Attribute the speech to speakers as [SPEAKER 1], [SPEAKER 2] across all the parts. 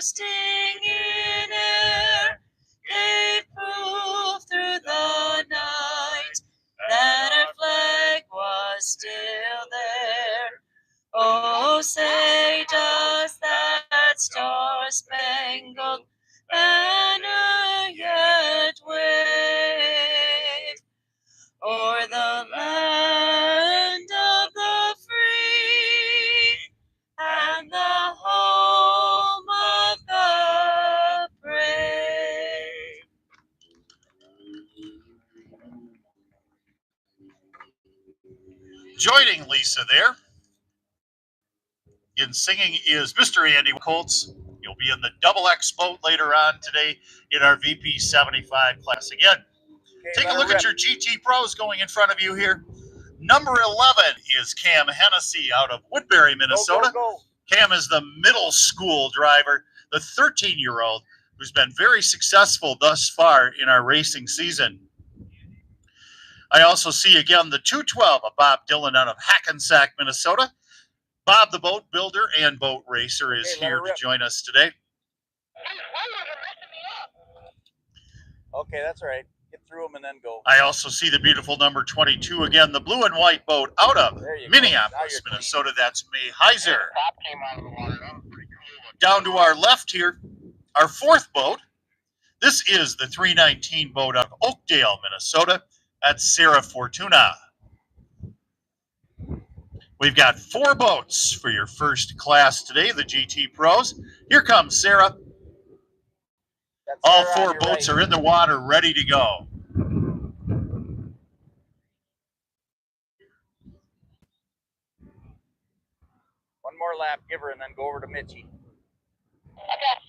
[SPEAKER 1] bursting in air, gave proof through the night that our flag was still there. Oh, say does that star-spangled banner yet wave o'er the land of the free and the home of the brave?
[SPEAKER 2] Joining Lisa there in singing is Mr. Andy Colts. He'll be in the Double X boat later on today in our VP 75 class. Again, take a look at your GT Pros going in front of you here. Number 11 is Cam Hennessy out of Woodbury, Minnesota.
[SPEAKER 3] Go.
[SPEAKER 2] Cam is the middle school driver, the 13-year-old who's been very successful thus far in our racing season. I also see again the 212 of Bob Dillon out of Hackensack, Minnesota. Bob, the boat builder and boat racer, is here to join us today.
[SPEAKER 3] Okay, that's all right. Get through them and then go.
[SPEAKER 2] I also see the beautiful number 22 again, the blue and white boat out of Minneapolis, Minnesota. That's May Heiser. Down to our left here, our fourth boat. This is the 319 boat out of Oakdale, Minnesota. That's Sarah Fortuna. We've got 4 boats for your first class today, the GT Pros. Here comes Sarah. All 4 boats are in the water, ready to go.
[SPEAKER 3] One more lap, give her, and then go over to Mitchie.
[SPEAKER 4] Okay.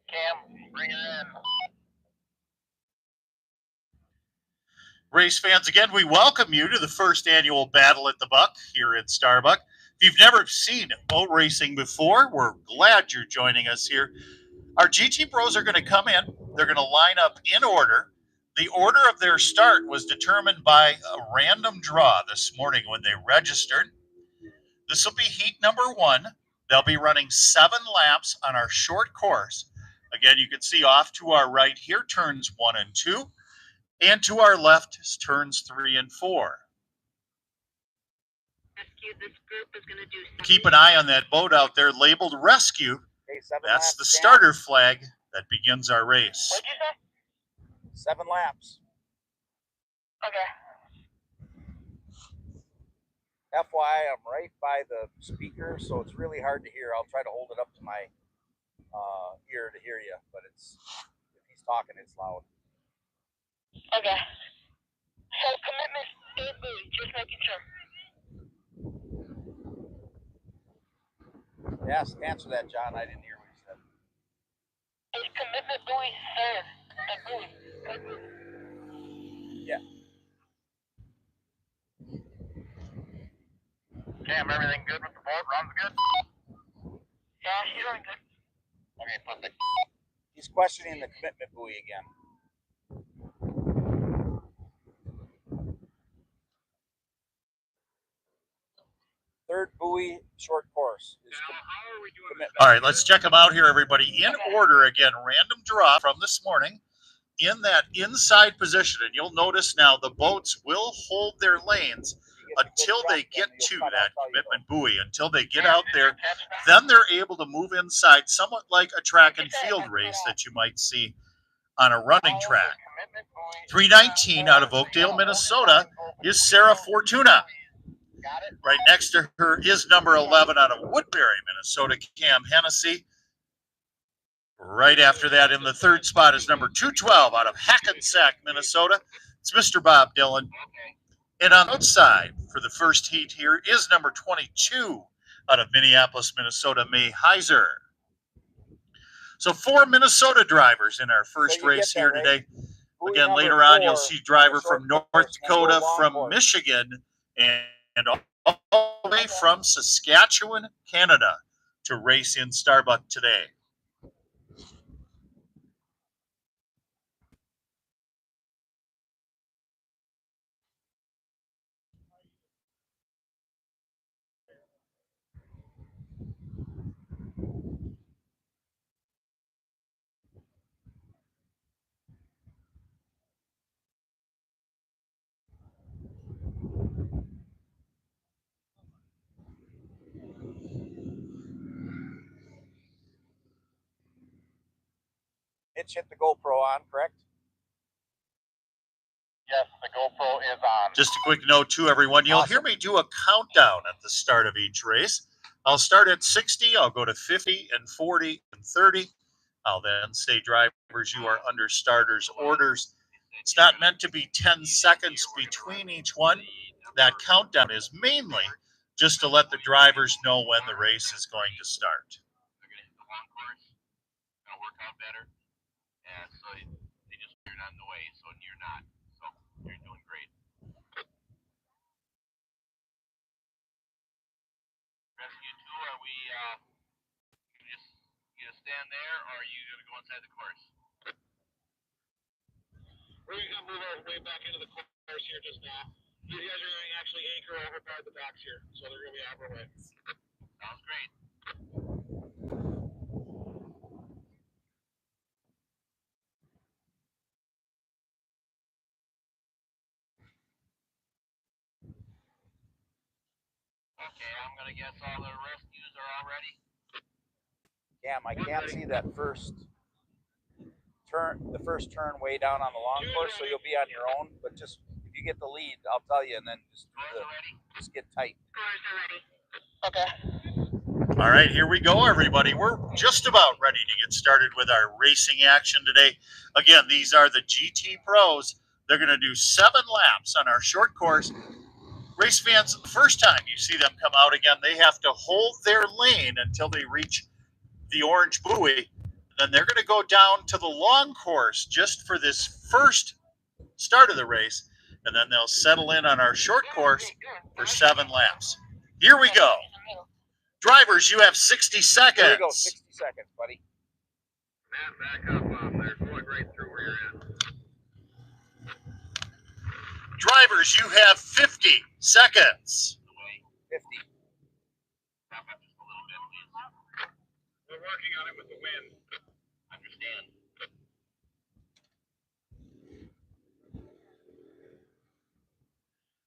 [SPEAKER 4] Cam, bring it in.
[SPEAKER 2] Race fans, again, we welcome you to the first annual Battle at the Buck here at Starbuck. If you've never seen boat racing before, we're glad you're joining us here. Our GT Pros are going to come in. They're going to line up in order. The order of their start was determined by a random draw this morning when they registered. This will be heat number 1. They'll be running 7 laps on our short course. Again, you can see off to our right here, turns 1 and 2. And to our left is turns 3 and 4.
[SPEAKER 4] Rescue, this group is going to do something.
[SPEAKER 2] Keep an eye on that boat out there labeled Rescue.
[SPEAKER 3] Okay,
[SPEAKER 2] That's the starter flag that begins our race.
[SPEAKER 4] What'd you say?
[SPEAKER 3] 7 laps.
[SPEAKER 4] Okay.
[SPEAKER 3] FYI, I'm right by the speaker, so it's really hard to hear. I'll try to hold it up to my ear to hear you, but if he's talking, it's loud.
[SPEAKER 4] Okay. So commitment is buoy, just making sure.
[SPEAKER 3] Yes, answer that, John. I didn't hear what you said.
[SPEAKER 4] Is commitment buoy third? Buoy.
[SPEAKER 3] Yeah.
[SPEAKER 4] Cam, everything good with the boat? Runs good? Yeah, she's running good. Okay, perfect.
[SPEAKER 3] He's questioning the commitment buoy again. Third buoy, short course.
[SPEAKER 2] All right, let's check them out here, everybody. In order, again, random draw from this morning. In that inside position, and you'll notice now the boats will hold their lanes until they get to that commitment buoy, until they get out there. Then they're able to move inside, somewhat like a track and field race that you might see on a running track. 319 out of Oakdale, Minnesota is Sarah Fortuna. Right next to her is number 11 out of Woodbury, Minnesota, Cam Hennessy. Right after that, in the third spot, is number 212 out of Hackensack, Minnesota. It's Mr. Bob Dillon. And on the outside for the first heat here is number 22 out of Minneapolis, Minnesota, May Heiser. So 4 Minnesota drivers in our first
[SPEAKER 3] So you
[SPEAKER 2] race
[SPEAKER 3] get that,
[SPEAKER 2] here
[SPEAKER 3] right?
[SPEAKER 2] today.
[SPEAKER 3] Buoy
[SPEAKER 2] Again,
[SPEAKER 3] number
[SPEAKER 2] later on,
[SPEAKER 3] 4
[SPEAKER 2] you'll see driver
[SPEAKER 3] short
[SPEAKER 2] from North
[SPEAKER 3] course, and then go
[SPEAKER 2] Dakota,
[SPEAKER 3] long
[SPEAKER 2] from
[SPEAKER 3] course.
[SPEAKER 2] Michigan, and all the way from Saskatchewan, Canada, to race in Starbuck today.
[SPEAKER 3] Mitch hit the GoPro on, correct?
[SPEAKER 4] Yes, the GoPro is on.
[SPEAKER 2] Just a quick note to everyone, you'll hear me do a countdown at the start of each race. I'll start at 60, I'll go to 50 and 40 and 30. I'll then say, drivers, you are under starters' orders. It's not meant to be 10 seconds between each one. That countdown is mainly just to let the drivers know when the race is going to start.
[SPEAKER 4] They're going to hit the long course. It's going to work out better. And so they just cleared on the way, so you're not. So you're doing great. Rescue 2, are we, you gonna stand there, or are you going to go inside the course? We're going to move our way back into the course here just now. These guys are going to actually anchor over by the docks here, so they're going to be out of our way. Sounds great. Okay, I'm going to guess all the rescues are all ready.
[SPEAKER 3] Cam, I can't see that first turn way down on the long course, so you'll be on your own. But just if you get the lead, I'll tell you, and then just get tight.
[SPEAKER 4] Okay.
[SPEAKER 2] All right, here we go, everybody. We're just about ready to get started with our racing action today. Again, these are the GT Pros. They're going to do 7 laps on our short course. Race fans, the first time you see them come out again, they have to hold their lane until they reach the orange buoy. Then they're going to go down to the long course just for this first start of the race, and then they'll settle in on our short course for 7 laps. Here we go. Drivers, you have 60 seconds.
[SPEAKER 3] Here we go, 60 seconds, buddy.
[SPEAKER 4] Matt, back up. They're going right through where you're at.
[SPEAKER 2] Drivers, you have 50 seconds.
[SPEAKER 3] 50.
[SPEAKER 4] Back up just a little bit, please. We're working on it with the wind. Understand.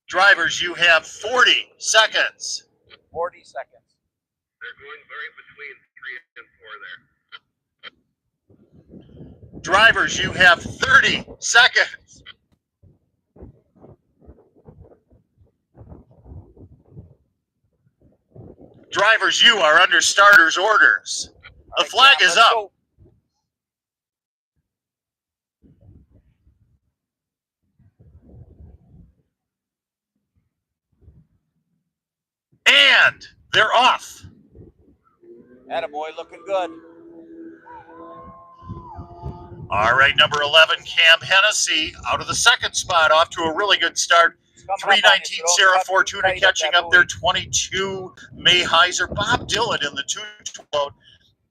[SPEAKER 2] Drivers, you have 40 seconds.
[SPEAKER 3] 40 seconds.
[SPEAKER 4] They're going right between 3 and 4 there.
[SPEAKER 2] Drivers, you have 30 seconds. Drivers, you are under starters' orders. The flag is up.
[SPEAKER 3] Go.
[SPEAKER 2] And they're off.
[SPEAKER 3] Attaboy, looking good.
[SPEAKER 2] All right, number 11, Cam Hennessy, out of the second spot, off to a really good start. 319 Sarah Fortuna catching up there. 22 May Heiser. Bob Dylan in the 212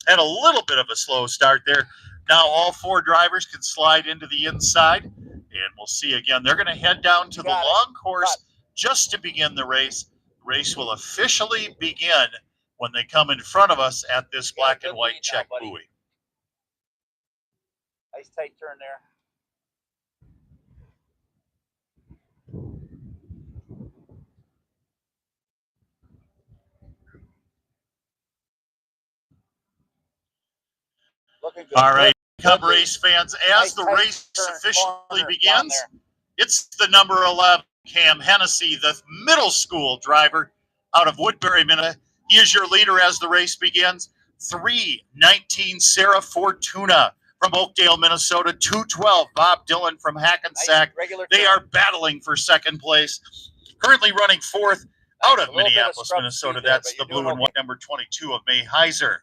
[SPEAKER 2] had a little bit of a slow start there. Now all 4 drivers can slide into the inside, and we'll see again. They're going to head down to the long course just to begin the race. The race will officially begin when they come in front of us at this black and white check buoy.
[SPEAKER 3] Nice tight turn there. Looking good.
[SPEAKER 2] All right, Cub race fans, as the race officially begins, it's the number 11, Cam Hennessy, the middle school driver out of Woodbury, Minnesota. He is your leader as the race begins. 319 Sarah Fortuna from Oakdale, Minnesota. 212 Bob Dylan from Hackensack.
[SPEAKER 3] Nice regular
[SPEAKER 2] they
[SPEAKER 3] turn.
[SPEAKER 2] are battling for second place. Currently running 4th, Out
[SPEAKER 3] Nice.
[SPEAKER 2] of
[SPEAKER 3] A little bit
[SPEAKER 2] Minneapolis,
[SPEAKER 3] scrub
[SPEAKER 2] Minnesota,
[SPEAKER 3] speed there,
[SPEAKER 2] that's
[SPEAKER 3] but
[SPEAKER 2] the
[SPEAKER 3] you're doing
[SPEAKER 2] blue and
[SPEAKER 3] okay.
[SPEAKER 2] white number 22 of May Heiser.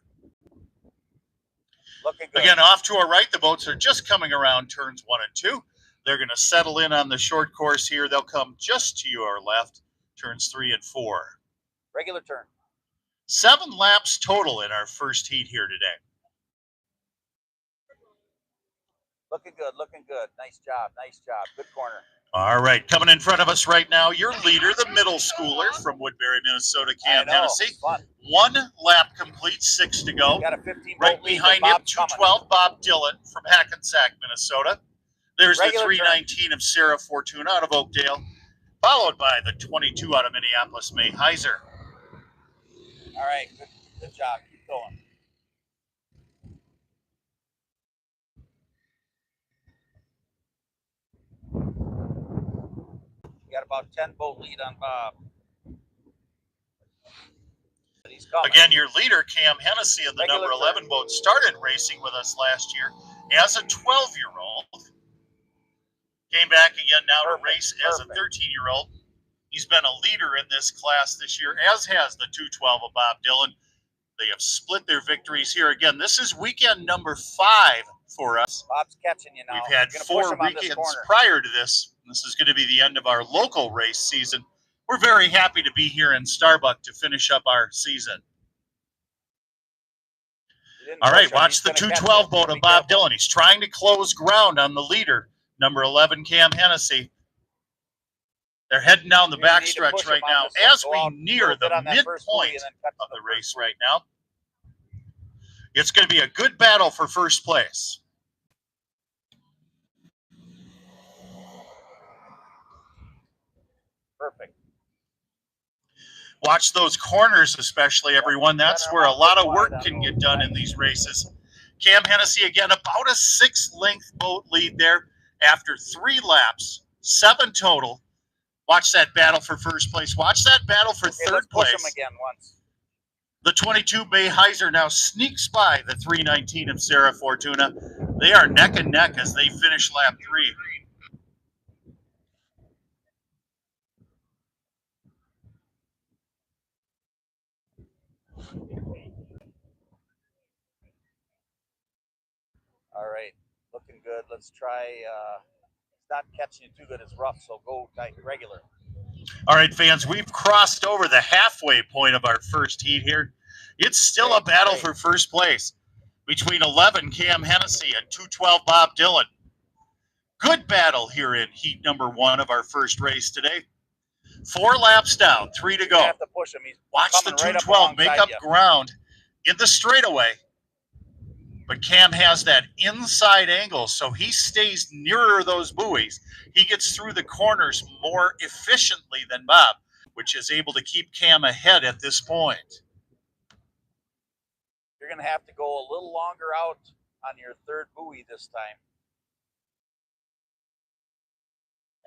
[SPEAKER 3] Looking good.
[SPEAKER 2] Again, off to our right, the boats are just coming around turns 1 and 2. They're going to settle in on the short course here. They'll come just to your left, turns 3 and 4.
[SPEAKER 3] Regular turn.
[SPEAKER 2] 7 laps total in our first heat here today.
[SPEAKER 3] Looking good. Looking good. Nice job. Nice job. Good corner.
[SPEAKER 2] All right, coming in front of us right now, your leader, the middle schooler from Woodbury, Minnesota, Cam
[SPEAKER 3] I know.
[SPEAKER 2] Hennessy.
[SPEAKER 3] It's fun.
[SPEAKER 2] 1 lap complete, 6 to go.
[SPEAKER 3] Got a 15
[SPEAKER 2] Right
[SPEAKER 3] boat lead,
[SPEAKER 2] behind
[SPEAKER 3] but
[SPEAKER 2] him,
[SPEAKER 3] Bob's coming.
[SPEAKER 2] 212 Bob Dillon from Hackensack, Minnesota. There's
[SPEAKER 3] Regular
[SPEAKER 2] the 319 of Sarah Fortuna out of Oakdale, followed by the 22 out of Minneapolis, May Heiser.
[SPEAKER 3] All right. Good job. Keep going. You got about 10 boat lead on Bob. But he's coming.
[SPEAKER 2] Again, your leader, Cam Hennessy, in the
[SPEAKER 3] Regular
[SPEAKER 2] number 11 boat, started racing with us last year as a 12-year-old. Came back again now to race as a 13-year-old. He's been a leader in this class this year, as has the 212 of Bob Dillon. They have split their victories here. Again, this is weekend number 5 for us.
[SPEAKER 3] Bob's catching you now.
[SPEAKER 2] We've had
[SPEAKER 3] You're gonna
[SPEAKER 2] 4
[SPEAKER 3] push him on this
[SPEAKER 2] weekends
[SPEAKER 3] corner.
[SPEAKER 2] prior to this. This is going to be the end of our local race season. We're very happy to be here in Starbuck to finish up our season.
[SPEAKER 3] You didn't
[SPEAKER 2] All
[SPEAKER 3] push
[SPEAKER 2] right,
[SPEAKER 3] him.
[SPEAKER 2] watch
[SPEAKER 3] He's
[SPEAKER 2] the
[SPEAKER 3] gonna catch
[SPEAKER 2] 212
[SPEAKER 3] it.
[SPEAKER 2] boat
[SPEAKER 3] Be
[SPEAKER 2] of Bob
[SPEAKER 3] careful.
[SPEAKER 2] Dillon. He's trying to close ground on the leader, number 11, Cam Hennessy. They're heading down the
[SPEAKER 3] You're gonna need to
[SPEAKER 2] backstretch
[SPEAKER 3] push him
[SPEAKER 2] right
[SPEAKER 3] on
[SPEAKER 2] now
[SPEAKER 3] this one.
[SPEAKER 2] as
[SPEAKER 3] Go
[SPEAKER 2] we
[SPEAKER 3] out a
[SPEAKER 2] near
[SPEAKER 3] little bit
[SPEAKER 2] the
[SPEAKER 3] on that first buoy
[SPEAKER 2] midpoint
[SPEAKER 3] and then cut to
[SPEAKER 2] of the
[SPEAKER 3] first
[SPEAKER 2] race
[SPEAKER 3] buoy.
[SPEAKER 2] right now. It's going to be a good battle for first place.
[SPEAKER 3] Perfect.
[SPEAKER 2] Watch those corners, especially, everyone. That's where a lot of work can get done in these races. Cam Hennessy, again, about a 6-length boat lead there after 3 laps, 7 total. Watch that battle for first place. Watch that battle for
[SPEAKER 3] Okay,
[SPEAKER 2] third
[SPEAKER 3] let's push
[SPEAKER 2] place.
[SPEAKER 3] him again once.
[SPEAKER 2] The 22 May Heiser now sneaks by the 319 of Sarah Fortuna. They are neck and neck as they finish lap 3.
[SPEAKER 3] All right. Looking good. Let's try. It's not catching you too good. It's rough, so go regular.
[SPEAKER 2] All right, fans, we've crossed over the halfway point of our first heat here. It's still a battle for first place between 11 Cam Hennessy and 212 Bob Dillon. Good battle here in heat number 1 of our first race today. 4 laps down, 3 to
[SPEAKER 3] You
[SPEAKER 2] go.
[SPEAKER 3] have to push him. He's
[SPEAKER 2] Watch the
[SPEAKER 3] coming right up
[SPEAKER 2] 212 make
[SPEAKER 3] alongside
[SPEAKER 2] up
[SPEAKER 3] you.
[SPEAKER 2] ground in the straightaway. But Cam has that inside angle, so he stays nearer those buoys. He gets through the corners more efficiently than Bob, which is able to keep Cam ahead at this point.
[SPEAKER 3] You're going to have to go a little longer out on your third buoy this time.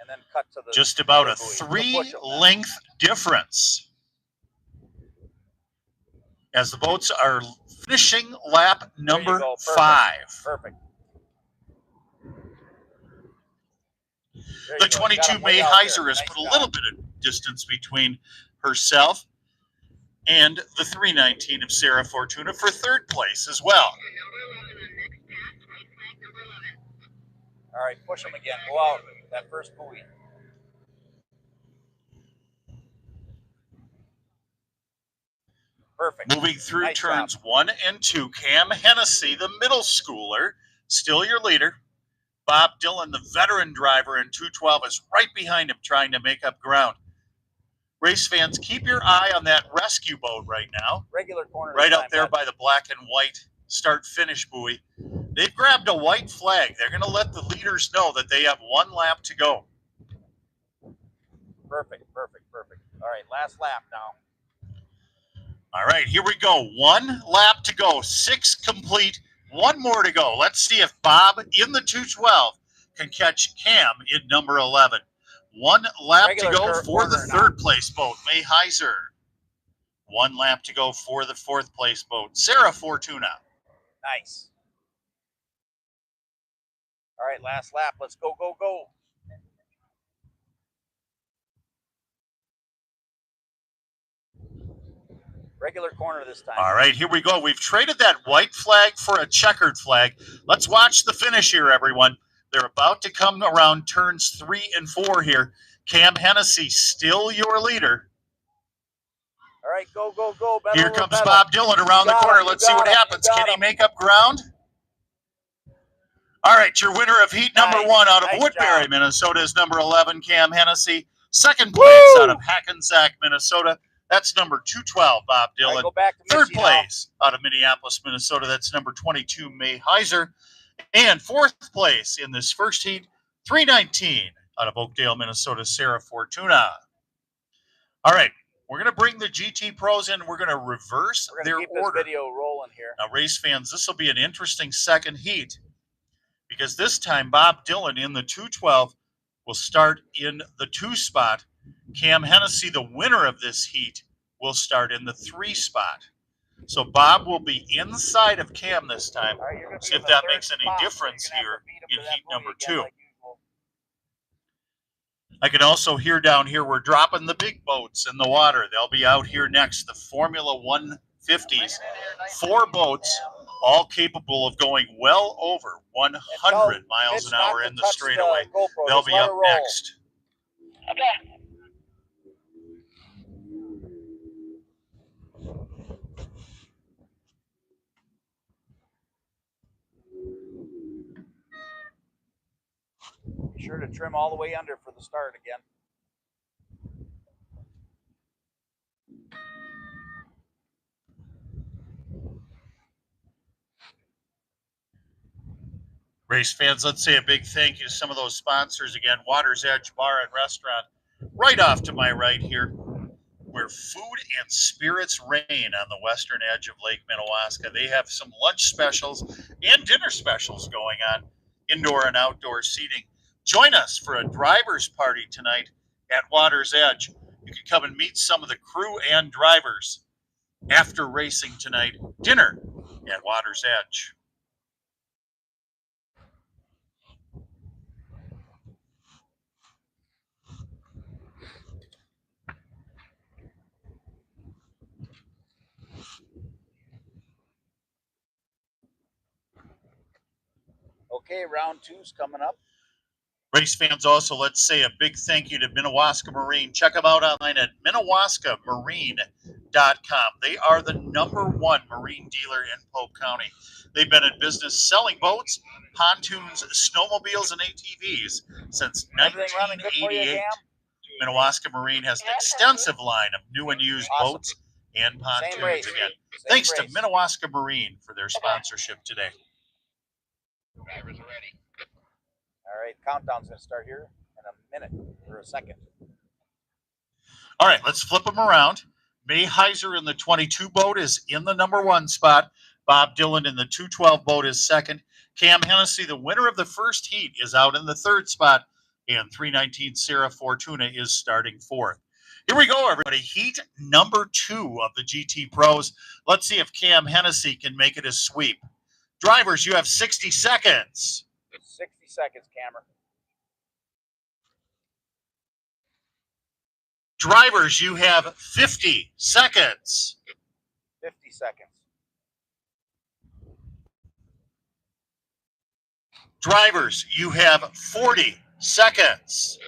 [SPEAKER 3] And then cut to the
[SPEAKER 2] Just about a
[SPEAKER 3] third buoy. You'll push 'em now.
[SPEAKER 2] 3-length difference as the boats are finishing lap number
[SPEAKER 3] go. Perfect.
[SPEAKER 2] 5.
[SPEAKER 3] Perfect. There
[SPEAKER 2] The
[SPEAKER 3] you go. You got
[SPEAKER 2] 22
[SPEAKER 3] him way
[SPEAKER 2] May
[SPEAKER 3] out
[SPEAKER 2] Heiser
[SPEAKER 3] there.
[SPEAKER 2] has
[SPEAKER 3] Nice
[SPEAKER 2] put a
[SPEAKER 3] job.
[SPEAKER 2] little bit of distance between herself and the 319 of Sarah Fortuna for third place as well.
[SPEAKER 3] All right, push him again. Go out that first buoy. Perfect.
[SPEAKER 2] Moving through
[SPEAKER 3] Nice
[SPEAKER 2] turns
[SPEAKER 3] job.
[SPEAKER 2] 1 and 2, Cam Hennessy, the middle schooler, still your leader. Bob Dillon, the veteran driver in 212, is right behind him trying to make up ground. Race fans, keep your eye on that rescue boat right now.
[SPEAKER 3] Regular corner.
[SPEAKER 2] Right
[SPEAKER 3] this
[SPEAKER 2] up
[SPEAKER 3] time,
[SPEAKER 2] there
[SPEAKER 3] bud.
[SPEAKER 2] by the black and white start-finish buoy. They've grabbed a white flag. They're going to let the leaders know that they have 1 lap to go.
[SPEAKER 3] Perfect, perfect, perfect. All right, last lap now.
[SPEAKER 2] All right, here we go. 1 lap to go. 6 complete. 1 more to go. Let's see if Bob in the 212 can catch Cam in number 11. 1 lap
[SPEAKER 3] Regular
[SPEAKER 2] to go for the
[SPEAKER 3] corner now.
[SPEAKER 2] third place boat, May Heiser. 1 lap to go for the fourth place boat, Sarah Fortuna.
[SPEAKER 3] Nice. All right, last lap. Let's go, go, go. Regular corner this time.
[SPEAKER 2] All right, here we go. We've traded that white flag for a checkered flag. Let's watch the finish here, everyone. They're about to come around turns 3 and 4 here. Cam Hennessy, still your leader.
[SPEAKER 3] All right, go, go, go. Pedal
[SPEAKER 2] Here
[SPEAKER 3] to the
[SPEAKER 2] comes
[SPEAKER 3] pedal.
[SPEAKER 2] Bob Dylan around the
[SPEAKER 3] got
[SPEAKER 2] corner.
[SPEAKER 3] him, you
[SPEAKER 2] Let's see
[SPEAKER 3] got
[SPEAKER 2] what
[SPEAKER 3] him, you
[SPEAKER 2] happens.
[SPEAKER 3] got
[SPEAKER 2] Can he
[SPEAKER 3] him.
[SPEAKER 2] make up ground? All right, your winner of heat number
[SPEAKER 3] Nice,
[SPEAKER 2] 1 out of
[SPEAKER 3] nice
[SPEAKER 2] Woodbury,
[SPEAKER 3] job.
[SPEAKER 2] Minnesota is number 11, Cam Hennessy. Second place out of Hackensack, Minnesota. That's number 212, Bob
[SPEAKER 3] All right,
[SPEAKER 2] Dylan.
[SPEAKER 3] go back to
[SPEAKER 2] Third
[SPEAKER 3] Missy now.
[SPEAKER 2] place out of Minneapolis, Minnesota. That's number 22, May Heiser. And fourth place in this first heat, 319 out of Oakdale, Minnesota, Sarah Fortuna. All right, we're going to bring the GT Pros in. We're going to reverse
[SPEAKER 3] We're
[SPEAKER 2] their
[SPEAKER 3] going to keep
[SPEAKER 2] order.
[SPEAKER 3] this video rolling here.
[SPEAKER 2] Now, race fans, this will be an interesting second heat because this time Bob Dylan in the 212 will start in the 2 spot. Cam Hennessy, the winner of this heat, will start in the 3 spot. So Bob will be inside of Cam this time.
[SPEAKER 3] All right, you're gonna be
[SPEAKER 2] See
[SPEAKER 3] in
[SPEAKER 2] if
[SPEAKER 3] the
[SPEAKER 2] that
[SPEAKER 3] third
[SPEAKER 2] makes any
[SPEAKER 3] spot, so
[SPEAKER 2] difference
[SPEAKER 3] you're gonna
[SPEAKER 2] here
[SPEAKER 3] have to beat him
[SPEAKER 2] in
[SPEAKER 3] to that
[SPEAKER 2] heat
[SPEAKER 3] buoy
[SPEAKER 2] number
[SPEAKER 3] again
[SPEAKER 2] 2.
[SPEAKER 3] like usual.
[SPEAKER 2] I can also hear down here we're dropping the big boats in the water. They'll be out here next, the Formula 150s. 4 boats, all capable of going well over 100 miles an hour in the straightaway. They'll be up next.
[SPEAKER 4] Okay.
[SPEAKER 3] Be sure to trim all the way under for the start again.
[SPEAKER 2] Race fans, let's say a big thank you to some of those sponsors again. Water's Edge Bar and Restaurant, right off to my right here, where food and spirits reign on the western edge of Lake Minnewaska. They have some lunch specials and dinner specials going on, indoor and outdoor seating. Join us for a driver's party tonight at Water's Edge. You can come and meet some of the crew and drivers. After racing tonight, dinner at Water's Edge.
[SPEAKER 3] Okay, round 2's coming up.
[SPEAKER 2] Race fans, also, let's say a big thank you to Minnewaska Marine. Check them out online at MinnewaskaMarine.com. They are the #1 marine dealer in Polk County. They've been in business selling boats, pontoons, snowmobiles, and ATVs since
[SPEAKER 3] Everything running good for you,
[SPEAKER 2] 1988.
[SPEAKER 3] Cam?
[SPEAKER 2] Minnewaska Marine has an extensive line of new and used
[SPEAKER 3] Awesome.
[SPEAKER 2] boats and pontoons
[SPEAKER 3] Same race.
[SPEAKER 2] again.
[SPEAKER 3] Same
[SPEAKER 2] Thanks to
[SPEAKER 3] race.
[SPEAKER 2] Minnewaska Marine for their sponsorship today.
[SPEAKER 4] Drivers are ready.
[SPEAKER 3] All right, countdown's going to start here in a minute or a second.
[SPEAKER 2] All right, let's flip them around. May Heiser in the 22 boat is in the #1 spot. Bob Dylan in the 212 boat is second. Cam Hennessy, the winner of the first heat, is out in the 3rd spot. And 319 Sarah Fortuna is starting 4th. Here we go, everybody. Heat number 2 of the GT Pros. Let's see if Cam Hennessy can make it a sweep. Drivers, you have 60 seconds.
[SPEAKER 3] 60 seconds, Cameron.
[SPEAKER 2] Drivers, you have 50 seconds.
[SPEAKER 3] 50 seconds.
[SPEAKER 2] Drivers, you have 40 seconds.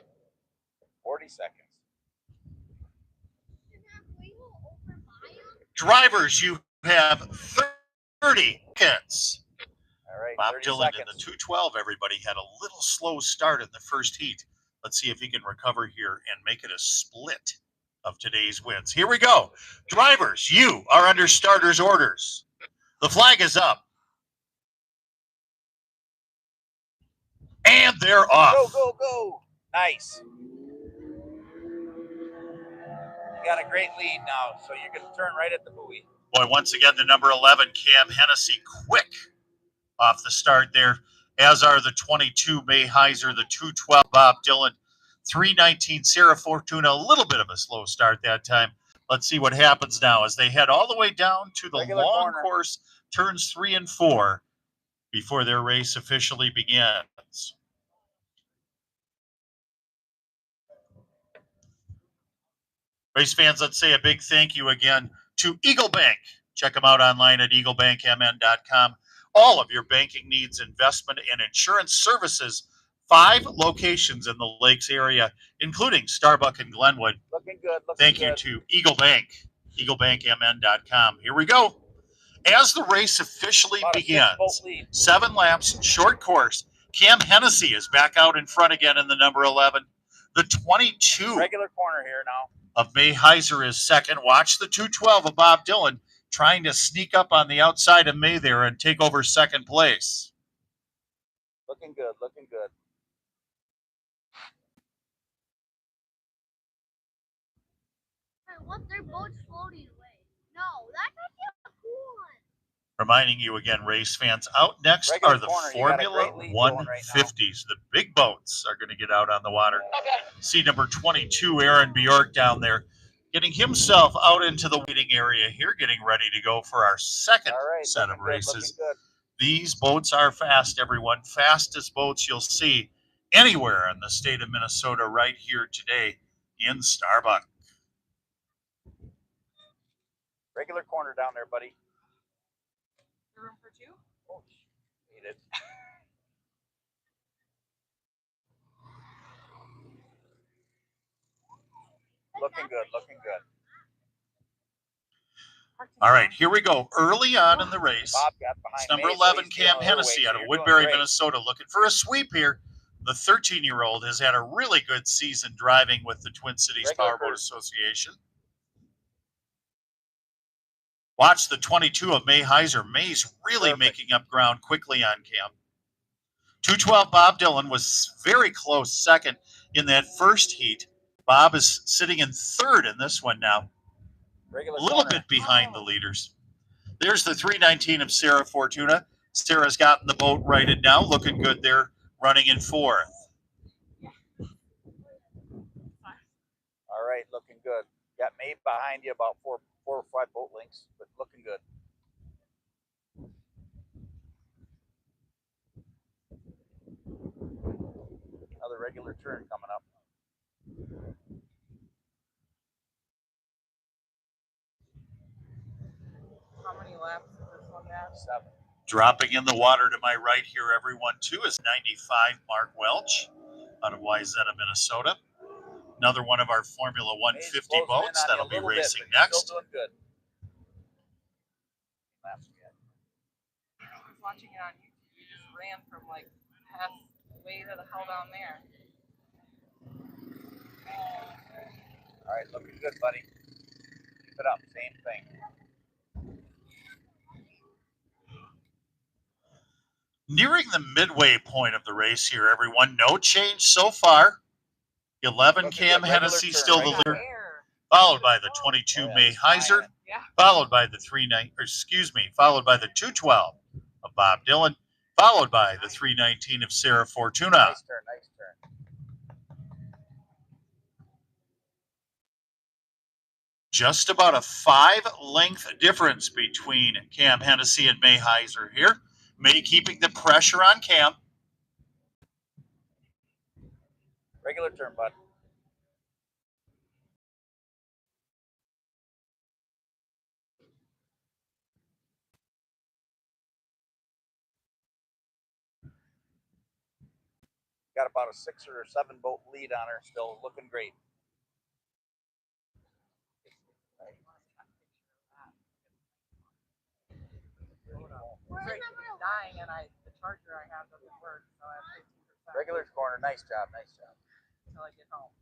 [SPEAKER 3] 40 seconds.
[SPEAKER 2] Drivers, you have 30 seconds.
[SPEAKER 3] All right,
[SPEAKER 2] Bob
[SPEAKER 3] 30
[SPEAKER 2] Dylan in
[SPEAKER 3] seconds.
[SPEAKER 2] the 212, everybody, had a little slow start in the first heat. Let's see if he can recover here and make it a split of today's wins. Here we go. Drivers, you are under starters' orders. The flag is up. And they're off.
[SPEAKER 3] Go, go, go. Nice. You got a great lead now, so you're going to turn right at the buoy.
[SPEAKER 2] Boy, once again, the #11, Cam Hennessy, quick off the start there, as are the 22, May Heiser, the 212, Bob Dylan, 319, Sarah Fortuna, a little bit of a slow start that time. Let's see what happens now as they head all the way down to the
[SPEAKER 3] Regular
[SPEAKER 2] long
[SPEAKER 3] corner.
[SPEAKER 2] course, turns 3 and 4, before their race officially begins. Race fans, let's say a big thank you again to Eagle Bank. Check them out online at eaglebankmn.com. All of your banking needs, investment, and insurance services. 5 locations in the Lakes area, including Starbuck and Glenwood.
[SPEAKER 3] Looking good.
[SPEAKER 2] Thank you to Eagle Bank, eaglebankmn.com. Here we go. As the race officially begins, 7 laps, short course, Cam Hennessy is back out in front again in the number 11. The 22
[SPEAKER 3] regular corner here now
[SPEAKER 2] of May Heiser is second. Watch the 212 of Bob Dylan trying to sneak up on the outside of May there and take over second place.
[SPEAKER 3] Looking good.
[SPEAKER 5] What, their boat's floating away? No, that's not a cool one.
[SPEAKER 2] Reminding you again, race fans, out next
[SPEAKER 3] regular
[SPEAKER 2] are the
[SPEAKER 3] corner,
[SPEAKER 2] Formula 150s. The big boats are going to get out on the water. See number 22, Aaron Bjork down there, getting himself out into the waiting area here, getting ready to go for our second set of races.
[SPEAKER 3] Good.
[SPEAKER 2] These boats are fast, everyone. Fastest boats you'll see anywhere in the state of Minnesota right here today in Starbuck.
[SPEAKER 3] Regular corner down there, buddy.
[SPEAKER 1] Room for 2?
[SPEAKER 3] Oh, need it. Looking good.
[SPEAKER 2] All right, here we go. Early on in the race,
[SPEAKER 3] Bob got behind
[SPEAKER 2] it's number
[SPEAKER 3] me,
[SPEAKER 2] 11,
[SPEAKER 3] so he's
[SPEAKER 2] Cam
[SPEAKER 3] feeling her
[SPEAKER 2] Hennessy
[SPEAKER 3] weight.
[SPEAKER 2] out of
[SPEAKER 3] You're
[SPEAKER 2] Woodbury,
[SPEAKER 3] doing great.
[SPEAKER 2] Minnesota, looking for a sweep here. The 13-year-old has had a really good season driving with the Twin Cities Powerboat Association. Watch the 22 of May Heiser. May's really making up ground quickly on Cam. 212 Bob Dylan was very close second in that first heat. Bob is sitting in third in this one now.
[SPEAKER 3] Regular
[SPEAKER 2] A little
[SPEAKER 3] corner.
[SPEAKER 2] bit behind the leaders. There's the 319 of Sarah Fortuna. Sarah's gotten the boat righted now, looking good there, running in fourth.
[SPEAKER 3] All right, looking good. Got May behind you about four or five boat lengths, but looking good. Another regular turn coming up.
[SPEAKER 1] How many laps is this one at?
[SPEAKER 3] 7.
[SPEAKER 2] Dropping in the water to my right here, everyone, too, is 95 Mark Welch out of Wayzata, Minnesota. Another one of our Formula 150 boats that'll be racing next.
[SPEAKER 3] Still doing good.
[SPEAKER 1] I was watching it on YouTube. You just ran from like past way to the hell down there.
[SPEAKER 3] All right, looking good, buddy. Keep it up. Same thing.
[SPEAKER 2] Nearing the midway point of the race here, everyone. No change so far. 11 Cam Hennessy still the leader, followed by the 22 May Heiser, followed by the 212 of Bob Dylan, followed by the 319 of Sarah Fortuna.
[SPEAKER 3] Nice turn.
[SPEAKER 2] Just about a 5-length difference between Cam Hennessy and May Heiser here. May keeping the pressure on Cam.
[SPEAKER 3] Regular turn, bud. Got about a 6 or 7 boat lead on her, still looking great.
[SPEAKER 1] Dying, and the charger I have doesn't work, so I have 50%.
[SPEAKER 3] Regular corner, nice job.
[SPEAKER 1] Until I get home.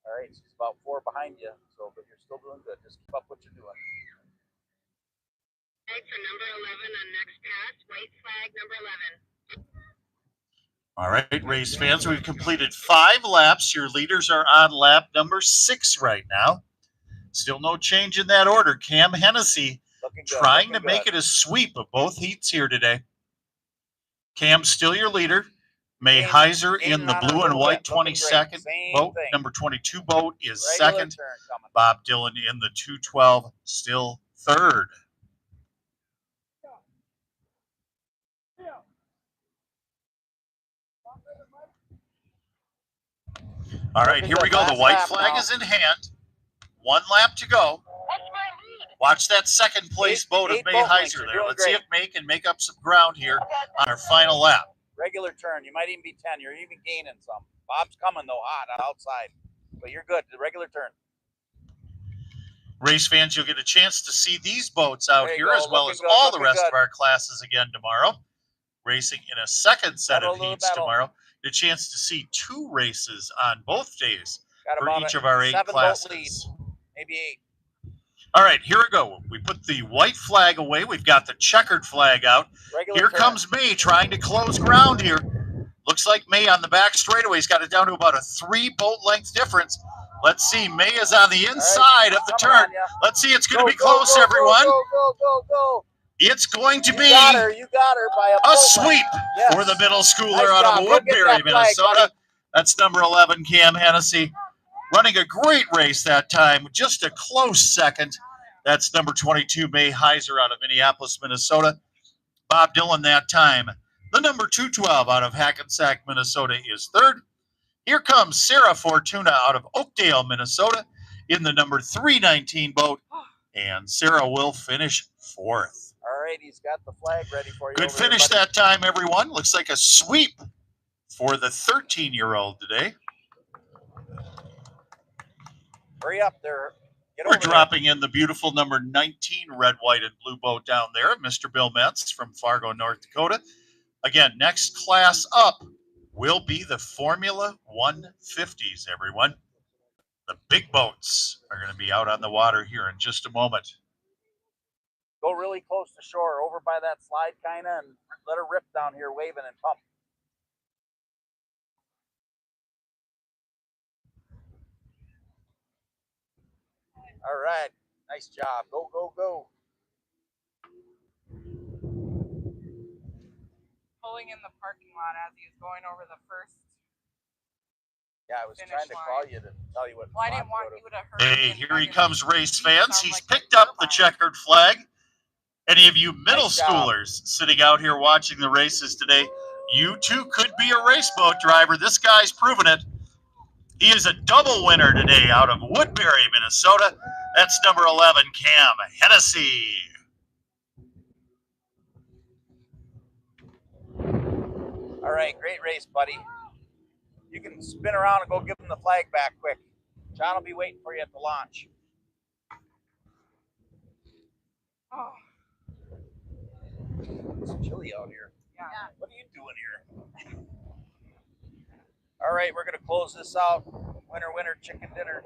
[SPEAKER 3] All right, she's about 4 behind you, but you're still doing good. Just keep up what you're doing.
[SPEAKER 4] Right for number 11 on next pass. White flag, number 11.
[SPEAKER 2] All right, race fans, we've completed 5 laps. Your leaders are on lap number 6 right now. Still no change in that order. Cam Hennessy trying to make it a sweep of both heats here today. Cam's still your leader. May Heiser in the blue and white 22nd boat. Number 22 boat is second. Bob Dylan in the 212 still third. All right,
[SPEAKER 3] Looking
[SPEAKER 2] here we
[SPEAKER 3] good.
[SPEAKER 2] go. The
[SPEAKER 3] Last
[SPEAKER 2] white
[SPEAKER 3] lap
[SPEAKER 2] flag
[SPEAKER 3] now.
[SPEAKER 2] is in hand. 1 lap to go. Watch that second place boat of
[SPEAKER 3] eight
[SPEAKER 2] May
[SPEAKER 3] boat lengths.
[SPEAKER 2] Heiser
[SPEAKER 3] You're
[SPEAKER 2] there.
[SPEAKER 3] doing
[SPEAKER 2] Let's see
[SPEAKER 3] great.
[SPEAKER 2] if May can make up some ground here on our final lap.
[SPEAKER 3] Regular turn. You might even be 10. You're even gaining some. Bob's coming though, hot on outside. But you're good. The regular turn.
[SPEAKER 2] Race fans, you'll get a chance to see these boats out
[SPEAKER 3] There you
[SPEAKER 2] here
[SPEAKER 3] go.
[SPEAKER 2] as well
[SPEAKER 3] Looking
[SPEAKER 2] as
[SPEAKER 3] good,
[SPEAKER 2] all the
[SPEAKER 3] looking
[SPEAKER 2] rest
[SPEAKER 3] good.
[SPEAKER 2] of our classes again tomorrow. Racing in a second set
[SPEAKER 3] Pedal
[SPEAKER 2] of
[SPEAKER 3] to the
[SPEAKER 2] heats
[SPEAKER 3] metal.
[SPEAKER 2] tomorrow. The chance to see 2 races on both days
[SPEAKER 3] Got
[SPEAKER 2] for
[SPEAKER 3] about
[SPEAKER 2] each
[SPEAKER 3] a
[SPEAKER 2] of our 8
[SPEAKER 3] 7 boat
[SPEAKER 2] classes.
[SPEAKER 3] lead. Maybe 8.
[SPEAKER 2] All right, here we go. We put the white flag away. We've got the checkered flag out.
[SPEAKER 3] Regular
[SPEAKER 2] Here
[SPEAKER 3] turn.
[SPEAKER 2] comes May trying to close ground here. Looks like May on the back straightaway's got it down to about a 3 boat length difference. Let's see. May is on the inside of the
[SPEAKER 3] Coming
[SPEAKER 2] turn.
[SPEAKER 3] on ya.
[SPEAKER 2] Let's see. It's going to
[SPEAKER 3] Go,
[SPEAKER 2] be close,
[SPEAKER 3] go, go,
[SPEAKER 2] everyone.
[SPEAKER 3] Go.
[SPEAKER 2] It's going to
[SPEAKER 3] You
[SPEAKER 2] be
[SPEAKER 3] got her. You got her by a
[SPEAKER 2] a
[SPEAKER 3] boat
[SPEAKER 2] sweep
[SPEAKER 3] length. Yes.
[SPEAKER 2] for the middle schooler
[SPEAKER 3] Nice
[SPEAKER 2] out
[SPEAKER 3] job.
[SPEAKER 2] of
[SPEAKER 3] Go get
[SPEAKER 2] Woodbury,
[SPEAKER 3] that flag,
[SPEAKER 2] Minnesota.
[SPEAKER 3] buddy.
[SPEAKER 2] That's number 11, Cam Hennessy. Running a great race that time. Just a close second. That's number 22, May Heiser out of Minneapolis, Minnesota. Bob Dylan that time. The number 212 out of Hackensack, Minnesota is third. Here comes Sarah Fortuna out of Oakdale, Minnesota in the number 319 boat. And Sarah will finish 4th.
[SPEAKER 3] All right, he's got the flag ready for you.
[SPEAKER 2] Good
[SPEAKER 3] over there,
[SPEAKER 2] finish
[SPEAKER 3] buddy.
[SPEAKER 2] that time, everyone. Looks like a sweep for the 13-year-old today.
[SPEAKER 3] Hurry up there. Get
[SPEAKER 2] We're
[SPEAKER 3] over there.
[SPEAKER 2] dropping in the beautiful number 19 red, white, and blue boat down there, Mr. Bill Metz from Fargo, North Dakota. Again, next class up will be the Formula 150s, everyone. The big boats are going to be out on the water here in just a moment.
[SPEAKER 3] Go really close to shore, over by that slide kind of, and let her rip down here, waving and pump. All right, nice job. Go, go, go.
[SPEAKER 1] Pulling in the parking lot as he was going over the first.
[SPEAKER 3] Yeah, I was
[SPEAKER 1] Finish
[SPEAKER 3] trying to
[SPEAKER 1] line.
[SPEAKER 3] call you to tell you what.
[SPEAKER 1] Well, I didn't want you to hurt.
[SPEAKER 2] Hey,
[SPEAKER 1] him
[SPEAKER 2] here
[SPEAKER 1] by
[SPEAKER 2] he
[SPEAKER 1] your
[SPEAKER 2] comes,
[SPEAKER 1] feet.
[SPEAKER 2] race
[SPEAKER 1] You
[SPEAKER 2] fans.
[SPEAKER 1] sound
[SPEAKER 2] He's
[SPEAKER 1] like
[SPEAKER 2] picked
[SPEAKER 1] you're
[SPEAKER 2] up the
[SPEAKER 1] fine.
[SPEAKER 2] checkered flag. Any of you middle
[SPEAKER 3] Nice job.
[SPEAKER 2] schoolers sitting out here watching the races today, you too could be a race boat driver. This guy's proven it. He is a double winner today out of Woodbury, Minnesota. That's number 11, Cam Hennessy.
[SPEAKER 3] All right, great race, buddy. You can spin around and go give him the flag back quick. John will be waiting for you at the launch.
[SPEAKER 1] Oh,
[SPEAKER 3] It's chilly out here.
[SPEAKER 1] yeah.
[SPEAKER 3] What are you doing here? All right, we're going to close this out. Winner, winner, chicken dinner.